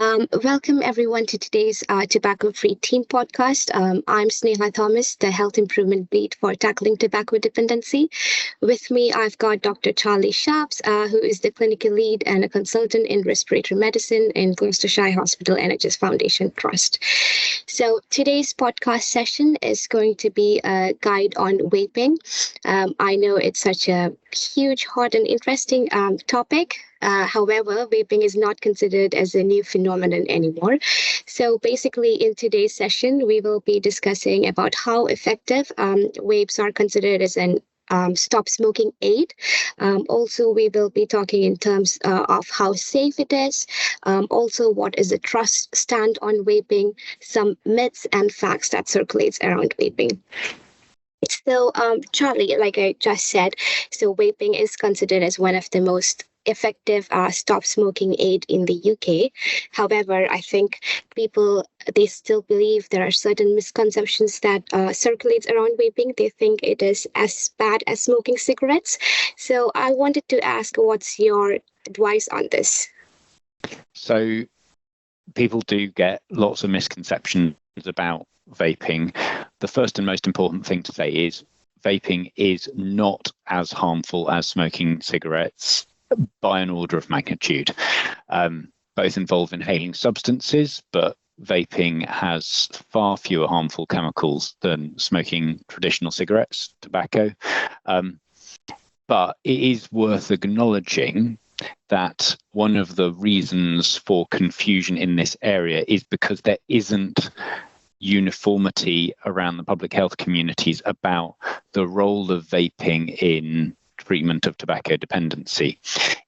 Welcome everyone to today's Tobacco Free Teen podcast. I'm Sneha Thomas, the Health Improvement Lead for Tackling Tobacco Dependency. With me, I've got Dr. Charlie Sharps, who is the clinical lead and a consultant in respiratory medicine in Gloucestershire Hospital NHS Foundation Trust. So today's podcast session is going to be a guide on vaping. I know it's such a huge, hot, and interesting topic. However, vaping is not considered as a new phenomenon anymore. So basically, in today's session, we will be discussing about how effective vapes are considered as an stop smoking aid. Also, we will be talking in terms of how safe it is. Also, what is the trust stand on vaping, some myths and facts that circulates around vaping. So, Charlie, like I just said, so vaping is considered as one of the most effective stop smoking aid in the UK. However, I think they still believe there are certain misconceptions that circulates around vaping. They think it is as bad as smoking cigarettes. So I wanted to ask, what's your advice on this? So people do get lots of misconceptions about vaping. The first and most important thing to say is vaping is not as harmful as smoking cigarettes by an order of magnitude. Both involve inhaling substances, but vaping has far fewer harmful chemicals than smoking traditional cigarettes, tobacco. But it is worth acknowledging that one of the reasons for confusion in this area is because there isn't uniformity around the public health communities about the role of vaping in treatment of tobacco dependency.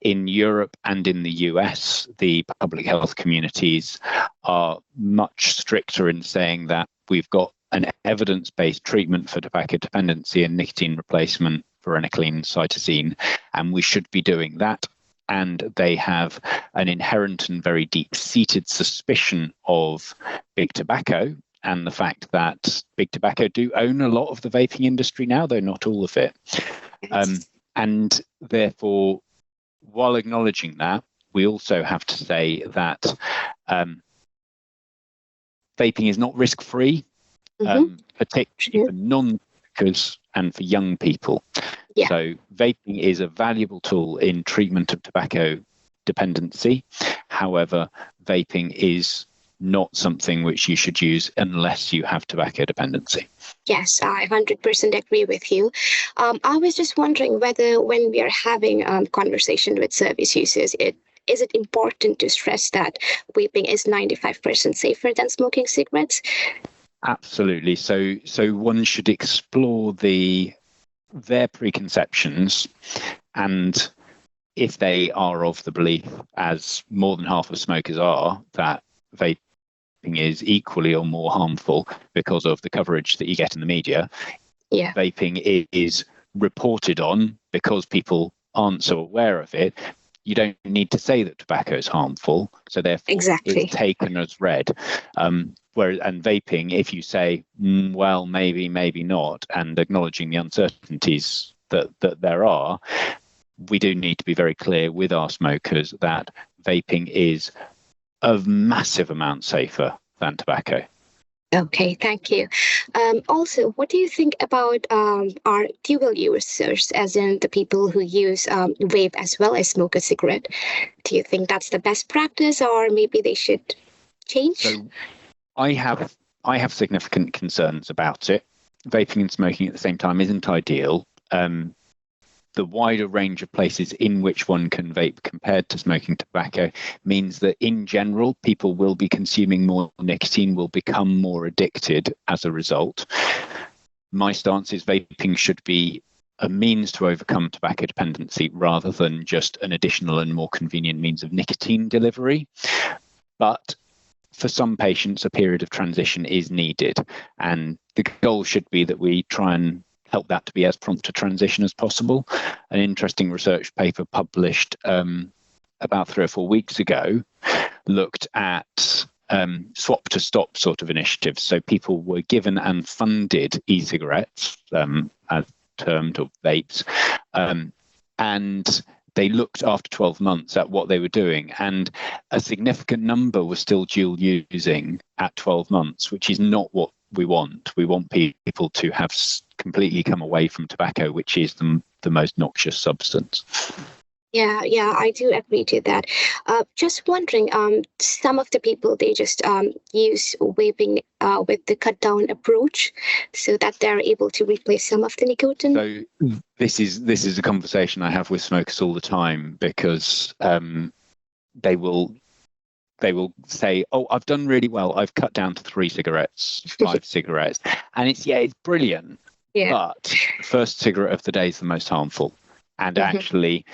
In Europe and in the US, the public health communities are much stricter in saying that we've got an evidence-based treatment for tobacco dependency and nicotine replacement, varenicline, cytosine, and we should be doing that. And they have an inherent and very deep-seated suspicion of big tobacco and the fact that big tobacco do own a lot of the vaping industry now, though not all of it. And therefore, while acknowledging that, we also have to say that vaping is not risk-free, particularly for non-smokers and for young people. Yeah. So vaping is a valuable tool in treatment of tobacco dependency. However, vaping is not something which you should use unless you have tobacco dependency. Yes, I 100% agree with you. I was just wondering whether when we are having a conversation with service users, is it important to stress that vaping is 95% safer than smoking cigarettes? Absolutely. So one should explore their preconceptions, and if they are of the belief, as more than half of smokers are, that vaping is equally or more harmful because of the coverage that you get in the media. Yeah. Vaping is reported on because people aren't so aware of it. You don't need to say that tobacco is harmful, so therefore Exactly. it's taken as read. Whereas, and vaping, if you say, well, maybe not, and acknowledging the uncertainties that there are, we do need to be very clear with our smokers that vaping is a massive amount safer than tobacco. Okay, thank you. Also, what do you think about our dual users, as in the people who use vape as well as smoke a cigarette? Do you think that's the best practice, or maybe they should change? So I have significant concerns about it. Vaping and smoking at the same time isn't ideal. The wider range of places in which one can vape compared to smoking tobacco means that in general, people will be consuming more nicotine, will become more addicted as a result. My stance is vaping should be a means to overcome tobacco dependency rather than just an additional and more convenient means of nicotine delivery. But for some patients, a period of transition is needed. And the goal should be that we try and help that to be as prompt a transition as possible. An interesting research paper published about 3 or 4 weeks ago looked at swap to stop sort of initiatives. So people were given and funded e-cigarettes, as termed, or vapes, and they looked after 12 months at what they were doing, and a significant number was still dual using at 12 months, which is not what we want. We want people to have completely come away from tobacco, which is the most noxious substance. Yeah, I do agree to that. Just wondering, some of the people, they just use vaping with the cut down approach so that they're able to replace some of the nicotine. So this is a conversation I have with smokers all the time, because they will say, "Oh, I've done really well. I've cut down to 3 cigarettes, 5 cigarettes," and it's brilliant. Yeah. But the first cigarette of the day is the most harmful, and actually,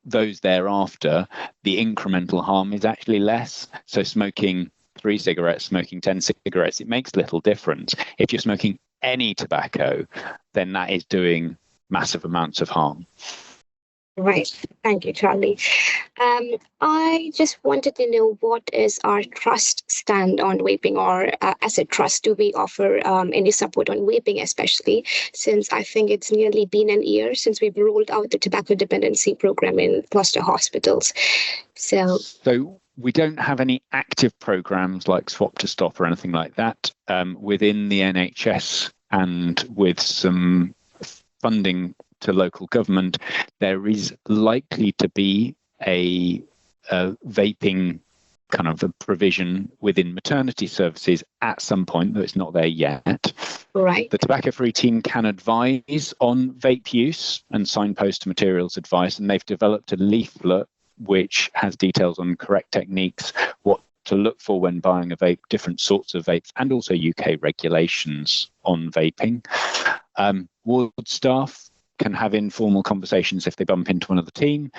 those thereafter, the incremental harm is actually less. So smoking 3 cigarettes, smoking 10 cigarettes, it makes little difference. If you're smoking any tobacco, then that is doing massive amounts of harm. Right. Thank you, Charlie. I just wanted to know, what is our trust stand on vaping, or as a trust, do we offer any support on vaping, especially since I think it's nearly been an year since we've rolled out the tobacco dependency program in cluster hospitals. So we don't have any active programs like Swap to Stop or anything like that within the NHS, and with some funding to local government, there is likely to be a vaping kind of a provision within maternity services at some point, though it's not there yet. Right. The tobacco-free team can advise on vape use and signpost materials advice, and they've developed a leaflet which has details on correct techniques, what to look for when buying a vape, different sorts of vapes, and also UK regulations on vaping. Ward staff can have informal conversations if they bump into one of the team,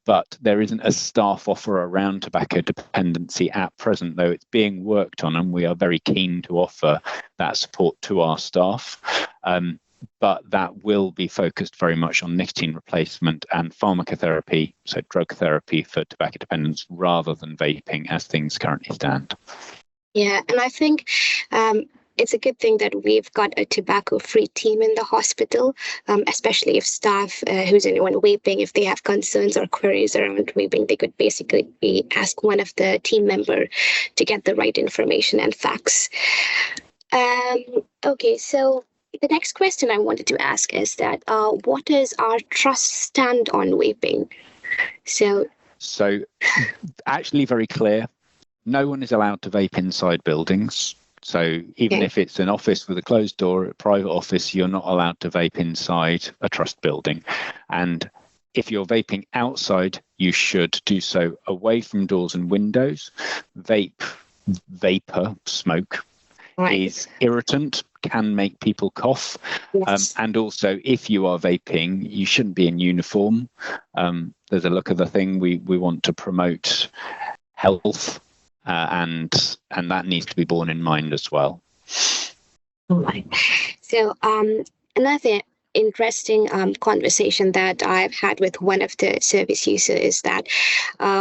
but there isn't a staff offer around tobacco dependency at present, though it's being worked on, and we are very keen to offer that support to our staff. But that will be focused very much on nicotine replacement and pharmacotherapy, so drug therapy for tobacco dependence, rather than vaping as things currently stand. Yeah, and I think it's a good thing that we've got a tobacco-free team in the hospital, especially if staff who's anyone vaping, if they have concerns or queries around vaping, they could basically ask one of the team member to get the right information and facts. Okay, so the next question I wanted to ask is that what is our trust stand on vaping? So actually very clear. No one is allowed to vape inside buildings. So even if it's an office with a closed door, a private office, you're not allowed to vape inside a trust building. And if you're vaping outside, you should do so away from doors and windows. Vapor, smoke, is irritant, can make people cough. Yes. And also, if you are vaping, you shouldn't be in uniform. There's a look of the thing. We want to promote health. And that needs to be borne in mind as well. Right. So another interesting conversation that I've had with one of the service users is that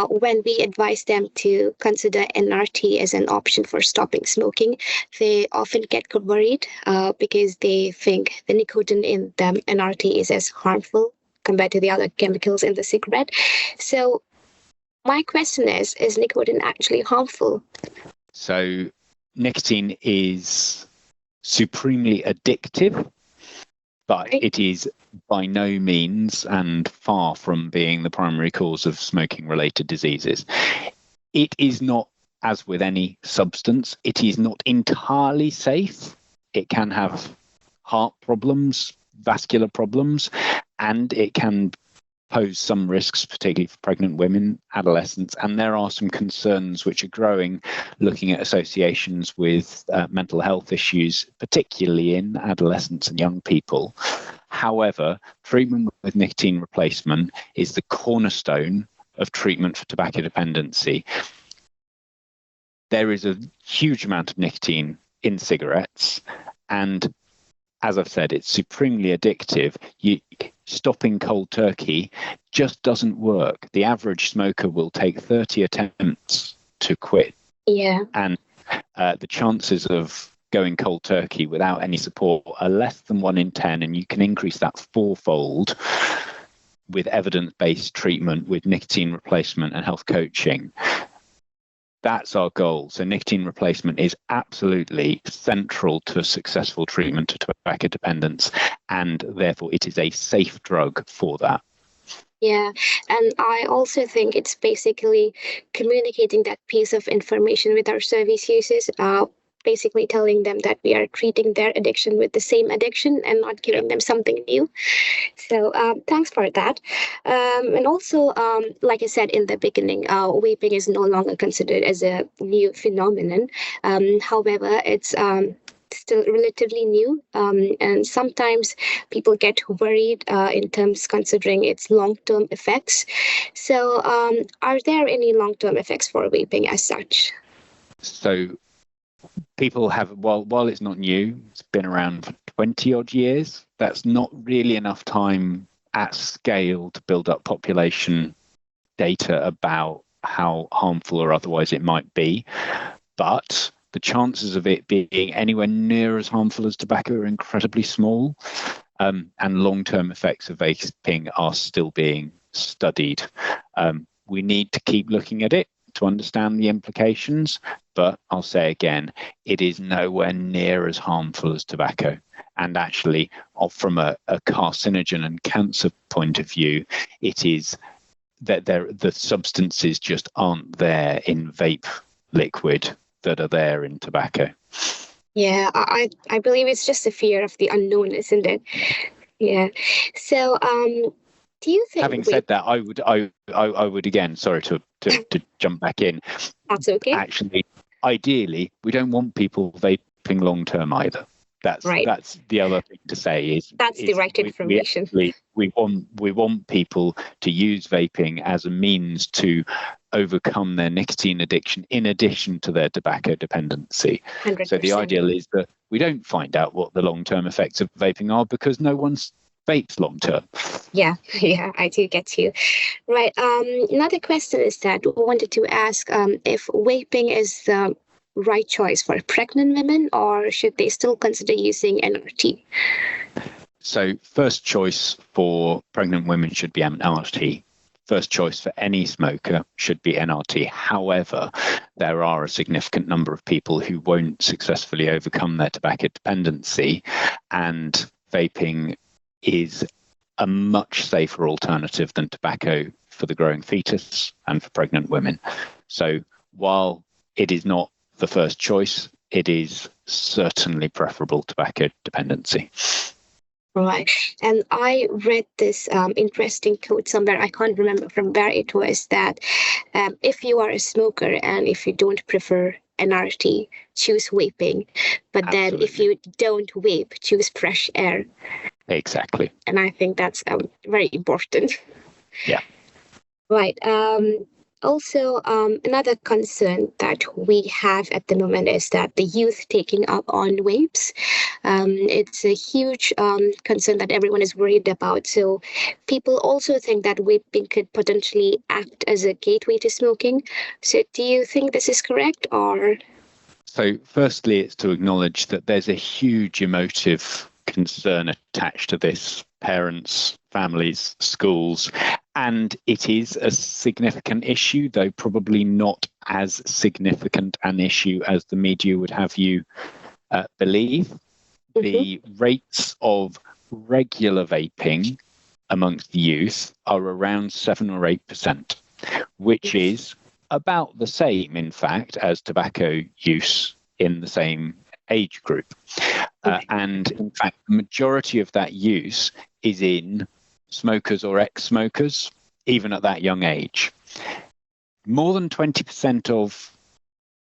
when we advise them to consider NRT as an option for stopping smoking, they often get worried because they think the nicotine in the NRT is as harmful compared to the other chemicals in the cigarette. So my question is nicotine actually harmful? So nicotine is supremely addictive, but it is by no means and far from being the primary cause of smoking-related diseases. It is not, as with any substance, it is not entirely safe. It can have heart problems, vascular problems, and it can pose some risks, particularly for pregnant women, adolescents, and there are some concerns which are growing, looking at associations with mental health issues, particularly in adolescents and young people. However, treatment with nicotine replacement is the cornerstone of treatment for tobacco dependency. There is a huge amount of nicotine in cigarettes, and as I've said, it's supremely addictive. Stopping cold turkey just doesn't work. The average smoker will take 30 attempts to quit. Yeah. And the chances of going cold turkey without any support are less than 1 in 10, and you can increase that fourfold with evidence-based treatment, with nicotine replacement and health coaching. That's our goal. So nicotine replacement is absolutely central to a successful treatment to tobacco dependence, and therefore it is a safe drug for that. Yeah, and I also think it's basically communicating that piece of information with our service users, basically telling them that we are treating their addiction with the same addiction and not giving them something new. So thanks for that. And also, like I said in the beginning, vaping is no longer considered as a new phenomenon. However, it's still relatively new, and sometimes people get worried in terms considering its long-term effects. So are there any long-term effects for vaping as such? So people have, while it's not new, it's been around for 20 odd years. That's not really enough time at scale to build up population data about how harmful or otherwise it might be. But the chances of it being anywhere near as harmful as tobacco are incredibly small. And long-term effects of vaping are still being studied. We need to keep looking at it to understand the implications, but I'll say again, it is nowhere near as harmful as tobacco. And actually, from a carcinogen and cancer point of view, it is that the substances just aren't there in vape liquid that are there in tobacco. Yeah, I believe it's just a fear of the unknown, isn't it? Yeah. So do you think, having said that, I would again, sorry to jump back in. That's okay. Actually, ideally, we don't want people vaping long term either. That's right. That's the other thing to say is that's the right information. We want people to use vaping as a means to overcome their nicotine addiction in addition to their tobacco dependency. 100%. So the ideal is that we don't find out what the long-term effects of vaping are because no one's vapes long-term. Yeah, I do get you. Right. Another question is that we wanted to ask if vaping is the right choice for pregnant women, or should they still consider using NRT? So first choice for pregnant women should be NRT. First choice for any smoker should be NRT. However, there are a significant number of people who won't successfully overcome their tobacco dependency, and vaping is a much safer alternative than tobacco for the growing fetus and for pregnant women. So while it is not the first choice, it is certainly preferable to tobacco dependency. Right. And I read this interesting quote somewhere, I can't remember from where it was, that if you are a smoker and if you don't prefer NRT, choose vaping. But Absolutely. Then if you don't vape, choose fresh air. Exactly. And I think that's very important. Yeah. Right. Also, another concern that we have at the moment is that the youth taking up on vapes. It's a huge concern that everyone is worried about. So people also think that vaping could potentially act as a gateway to smoking. So do you think this is correct, or? So firstly, it's to acknowledge that there's a huge emotive concern attached to this. Parents, families, schools, and it is a significant issue, though probably not as significant an issue as the media would have you believe. Mm-hmm. The rates of regular vaping amongst the youth are around 7 or 8%, which is about the same, in fact, as tobacco use in the same age group. And in fact, the majority of that use is in smokers or ex-smokers, even at that young age. More than 20% of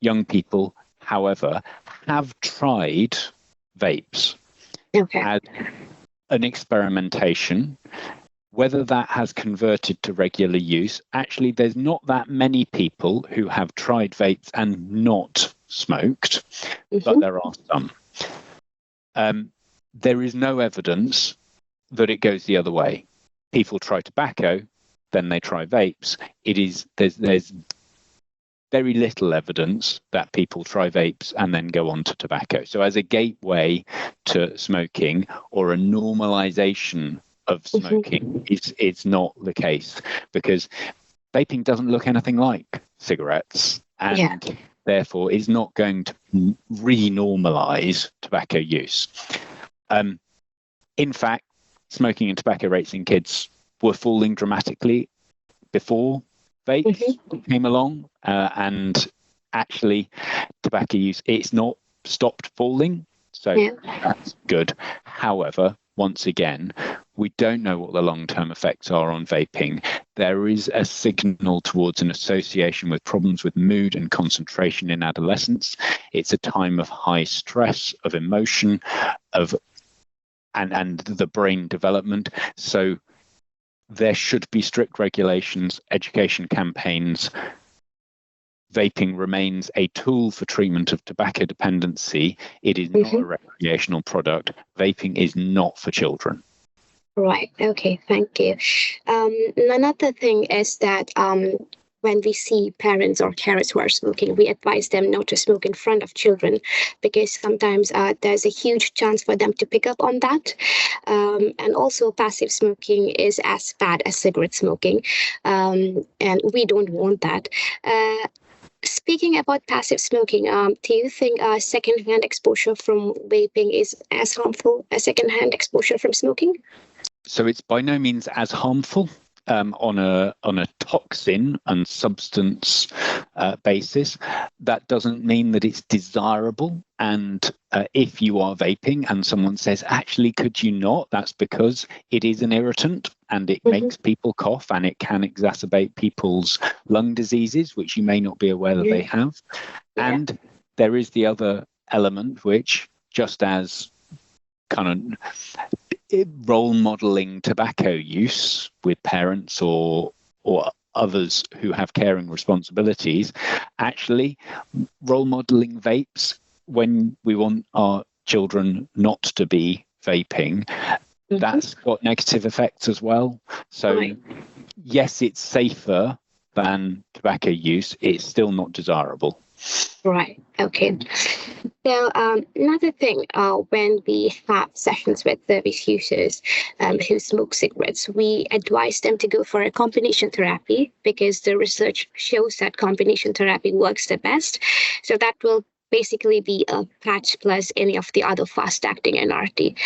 young people, however, have tried vapes as an experimentation. Whether that has converted to regular use, actually, there's not that many people who have tried vapes and not smoked, but there are some. There is no evidence that it goes the other way. People try tobacco, then they try vapes. There's very little evidence that people try vapes and then go on to tobacco. So as a gateway to smoking or a normalization of smoking is not the case, because vaping doesn't look anything like cigarettes, and therefore is not going to re-normalize tobacco use. In fact, smoking and tobacco rates in kids were falling dramatically before vapes came along, and actually tobacco use, it's not stopped falling, so that's good. However, once again, we don't know what the long-term effects are on vaping. There is a signal towards an association with problems with mood and concentration in adolescence. It's a time of high stress, of emotion, and the brain development. So there should be strict regulations, education campaigns. Vaping remains a tool for treatment of tobacco dependency. It is not a recreational product. Vaping is not for children. Right. Okay. Thank you. Another thing is that when we see parents or carers who are smoking, we advise them not to smoke in front of children, because sometimes there's a huge chance for them to pick up on that. And also, passive smoking is as bad as cigarette smoking, and we don't want that. Speaking about passive smoking, do you think secondhand exposure from vaping is as harmful as secondhand exposure from smoking? So it's by no means as harmful on a toxin and substance basis. That doesn't mean that it's desirable. And if you are vaping and someone says, actually, could you not? That's because it is an irritant and it makes people cough, and it can exacerbate people's lung diseases, which you may not be aware that they have. And there is the other element, which, just as kind of role modeling tobacco use with parents or others who have caring responsibilities, actually role modeling vapes when we want our children not to be vaping, that's got negative effects as well. So yes, it's safer than tobacco use. It's still not desirable. Right. Okay. Now, another thing, when we have sessions with service users who smoke cigarettes, we advise them to go for a combination therapy, because the research shows that combination therapy works the best. So that will basically be a patch plus any of the other fast-acting NRT.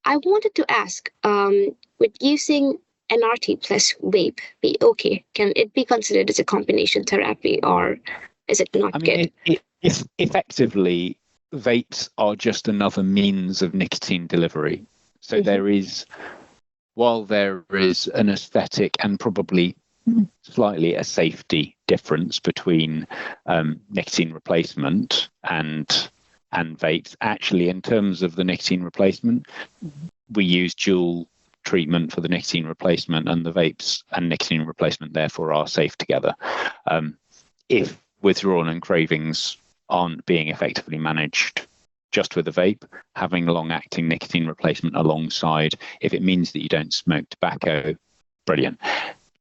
I wanted to ask, would using NRT plus vape be okay? Can it be considered as a combination therapy, or is it not good? Effectively, vapes are just another means of nicotine delivery. So while there is an aesthetic and probably slightly a safety difference between nicotine replacement and vapes, actually, in terms of the nicotine replacement, we use dual treatment for the nicotine replacement, and the vapes and nicotine replacement therefore are safe together. If withdrawal and cravings aren't being effectively managed just with a vape, having long-acting nicotine replacement alongside, if it means that you don't smoke tobacco, brilliant.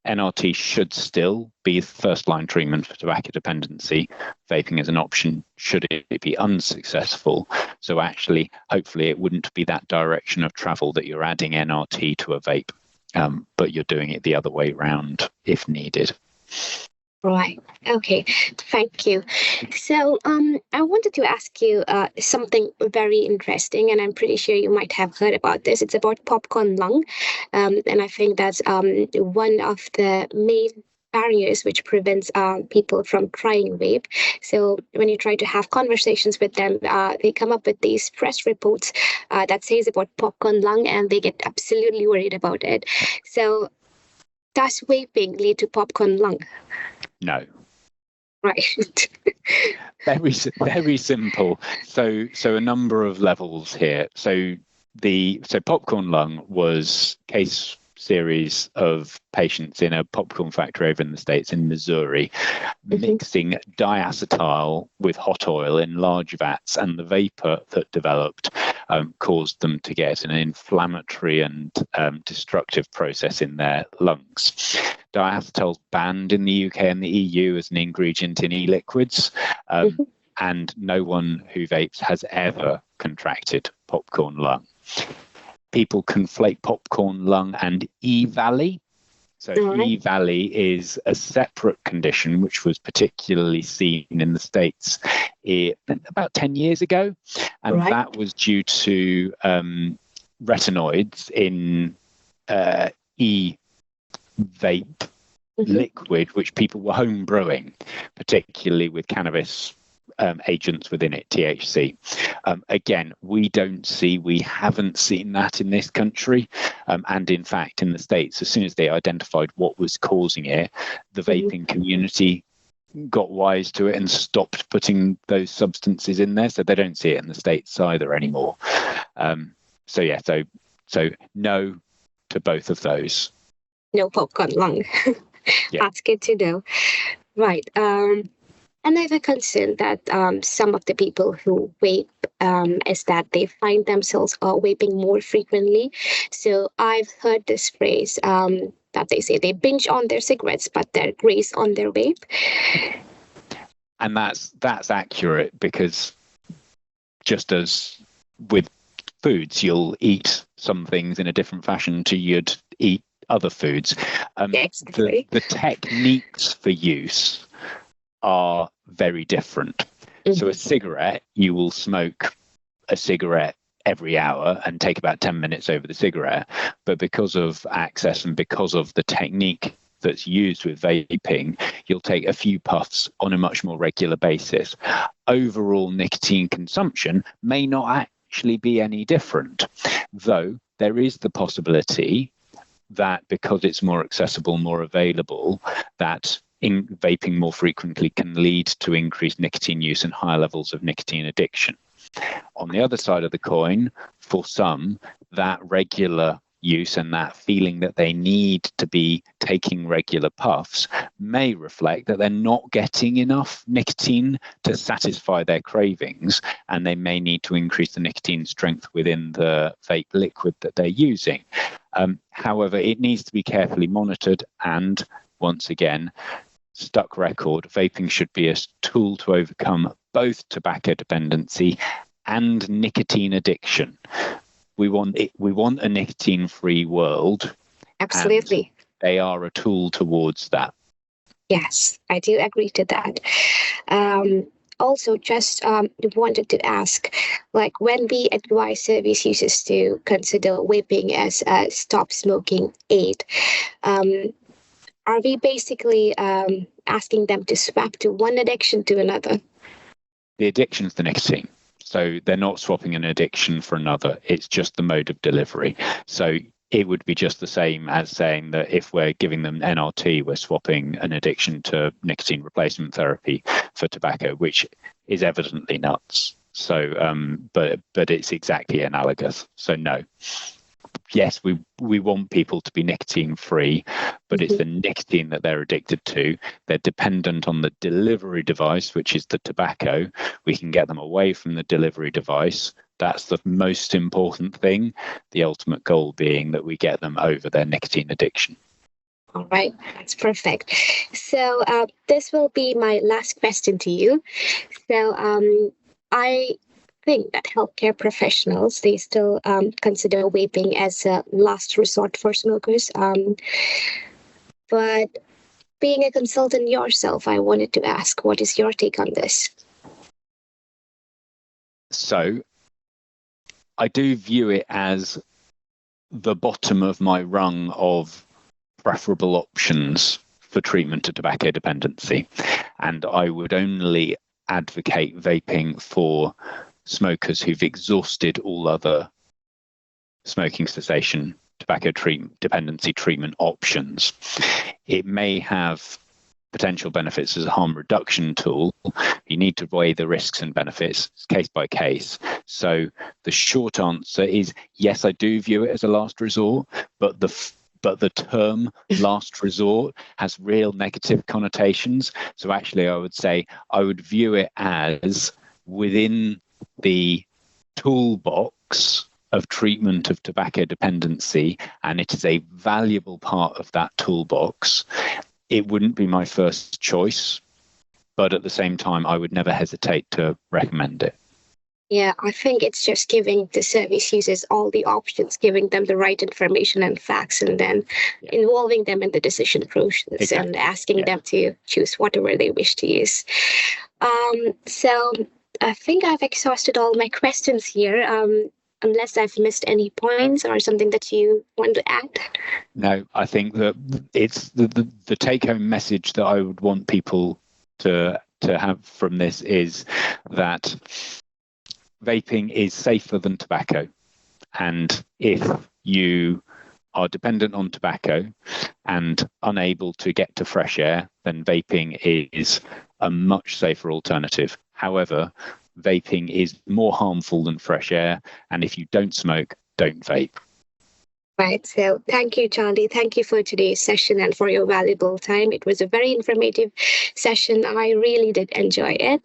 NRT should still be the first-line treatment for tobacco dependency. Vaping is an option should it be unsuccessful. So actually, hopefully, it wouldn't be that direction of travel that you're adding NRT to a vape, but you're doing it the other way round if needed. Right. Okay. Thank you. So, I wanted to ask you something very interesting, and I'm pretty sure you might have heard about this. It's about popcorn lung, and I think that's one of the main barriers which prevents people from trying vape. So when you try to have conversations with them, they come up with these press reports that says about popcorn lung, and they get absolutely worried about it. So, does vaping lead to popcorn lung? No. Right. Very simple. So a number of levels here. So popcorn lung was case series of patients in a popcorn factory over in the States in Missouri, mixing diacetyl with hot oil in large vats, and the vapor that developed caused them to get an inflammatory and destructive process in their lungs. Diacetyl is banned in the UK and the EU as an ingredient in e-liquids, and no one who vapes has ever contracted popcorn lung. people conflate popcorn lung and E-Valley. So E-Valley is a separate condition which was particularly seen in the States about 10 years ago. And that was due to retinoids in e-vape liquid, which people were home brewing, particularly with cannabis agents within it, THC. Again, we haven't seen that in this country. And in fact, in the States, as soon as they identified what was causing it, the vaping community got wise to it and stopped putting those substances in there. So they don't see it in the States either anymore. So no to both of those. No popcorn lung. That's good to know. Right. Another concern that some of the people who vape is that they find themselves vaping more frequently. So I've heard this phrase that they say they binge on their cigarettes, but they're graze on their vape. And that's accurate, because just as with foods, you'll eat some things in a different fashion to you'd eat other foods. Exactly. The techniques for use are very different. So a cigarette, you will smoke a cigarette every hour and take about 10 minutes over the cigarette. But because of access and because of the technique that's used with vaping, you'll take a few puffs on a much more regular basis. Overall nicotine consumption may not actually be any different, though there is the possibility that because it's more accessible, more available, that vaping more frequently can lead to increased nicotine use and higher levels of nicotine addiction. On the other side of the coin, for some, that regular use and that feeling that they need to be taking regular puffs may reflect that they're not getting enough nicotine to satisfy their cravings, and they may need to increase the nicotine strength within the vape liquid that they're using. However, it needs to be carefully monitored, and once again, stuck record, vaping should be a tool to overcome both tobacco dependency and nicotine addiction. We want a nicotine-free world. Absolutely. They are a tool towards that. Yes, I do agree to that. Also, just wanted to ask, like, when we advise service users to consider vaping as a stop smoking aid, are we basically asking them to swap to one addiction to another? The addiction is the nicotine. So they're not swapping an addiction for another. It's just the mode of delivery. So it would be just the same as saying that if we're giving them NRT, we're swapping an addiction to nicotine replacement therapy for tobacco, which is evidently nuts. So, but it's exactly analogous. So no. Yes, we want people to be nicotine free, but it's the nicotine that they're addicted to. They're dependent on the delivery device, which is the tobacco. We can get them away from the delivery device. That's the most important thing. The ultimate goal being that we get them over their nicotine addiction. All right, that's perfect. So this will be my last question to you. So I think that healthcare professionals, they still consider vaping as a last resort for smokers. But being a consultant yourself, I wanted to ask, what is your take on this? So I do view it as the bottom of my rung of preferable options for treatment to tobacco dependency. And I would only advocate vaping for smokers who've exhausted all other smoking cessation tobacco dependency treatment options. It may have potential benefits as a harm reduction tool. You need to weigh the risks and benefits case by case. So the short answer is yes, I do view it as a last resort, but the term last resort has real negative connotations. So actually I would say I would view it as within the toolbox of treatment of tobacco dependency, and it is a valuable part of that toolbox. It wouldn't be my first choice, but at the same time, I would never hesitate to recommend it. Yeah, I think it's just giving the service users all the options, giving them the right information and facts, and then involving them in the decision process and asking them to choose whatever they wish to use. So I think I've exhausted all my questions here. Unless I've missed any points or something that you want to add. No, I think that it's the take-home message that I would want people to have from this is that vaping is safer than tobacco. And if you are dependent on tobacco and unable to get to fresh air, then vaping is a much safer alternative. However, vaping is more harmful than fresh air. And if you don't smoke, don't vape. Right. So thank you, Charlie. Thank you for today's session and for your valuable time. It was a very informative session. I really did enjoy it.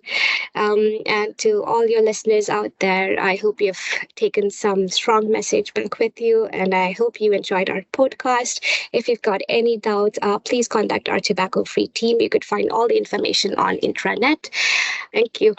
And to all your listeners out there, I hope you've taken some strong message back with you. And I hope you enjoyed our podcast. If you've got any doubts, please contact our tobacco-free team. You could find all the information on intranet. Thank you.